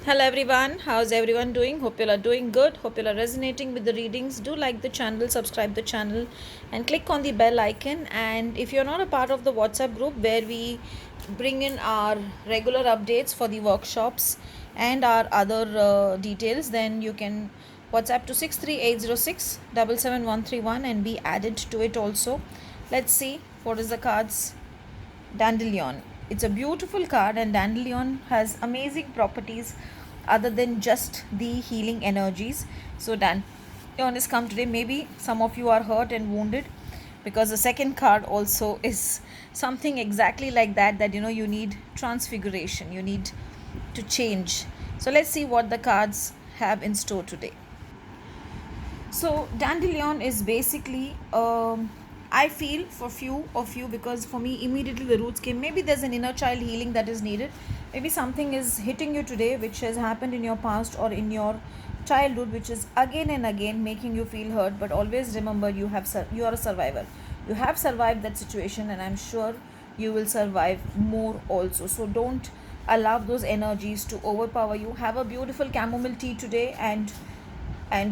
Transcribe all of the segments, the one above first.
Hello everyone, how's everyone doing? Hope you are doing good. Hope you are resonating with the readings. Do like the channel, subscribe the channel, and click on the bell icon. And if you're not a part of the WhatsApp group where we bring in our regular updates for the workshops and our other details, then you can WhatsApp to 63806 77131 and be added to it also. Let's see what is the cards. Dandelion. It's a beautiful card, and dandelion has amazing properties other than just the healing energies. So, dandelion has come today. Maybe some of you are hurt and wounded because the second card also is something exactly like that, that you need transfiguration, you need to change. So, let's see what the cards have in store today. So dandelion is basically, I feel for few of you, because for me immediately the roots came. Maybe there's an inner child healing that is needed. Maybe something is hitting you today which has happened in your past or in your childhood, which is again and again making you feel hurt. But always remember, you are a survivor. You have survived that situation, and I'm sure you will survive more also. So don't allow those energies to overpower you. Have a beautiful chamomile tea today, and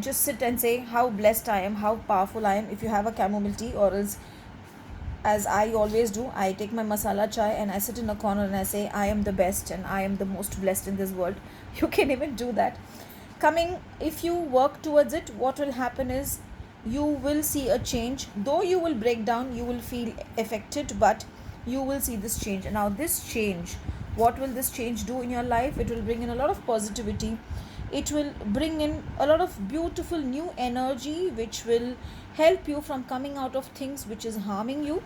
just sit and say how blessed I am, how powerful I am. If you have a chamomile tea, or else, as I always do, I take my masala chai and I sit in a corner and I say, I am the best and I am the most blessed in this world. You can even do that. If you work towards it, what will happen is you will see a change. Though you will break down, you will feel affected, but you will see this change. And now, this change, what will this change do in your life? It will bring in a lot of positivity. It will bring in a lot of beautiful new energy, which will help you from coming out of things which is harming you,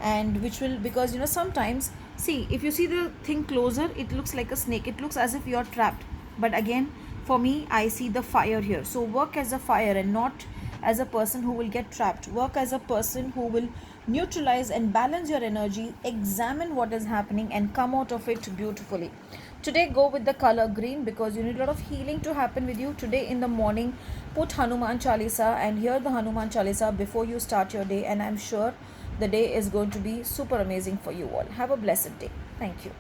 and which will, because sometimes, see, if you see the thing closer, it looks like a snake, it looks as if you are trapped. But again, for me, I see the fire here. So work as a fire and not as a person who will get trapped. Work as a person who will neutralize and balance your energy, examine what is happening, and come out of it beautifully. Today, go with the color green, because you need a lot of healing to happen with you. Today in the morning, put Hanuman Chalisa and hear the Hanuman Chalisa before you start your day, and I'm sure the day is going to be super amazing for you all. Have a blessed day. Thank you.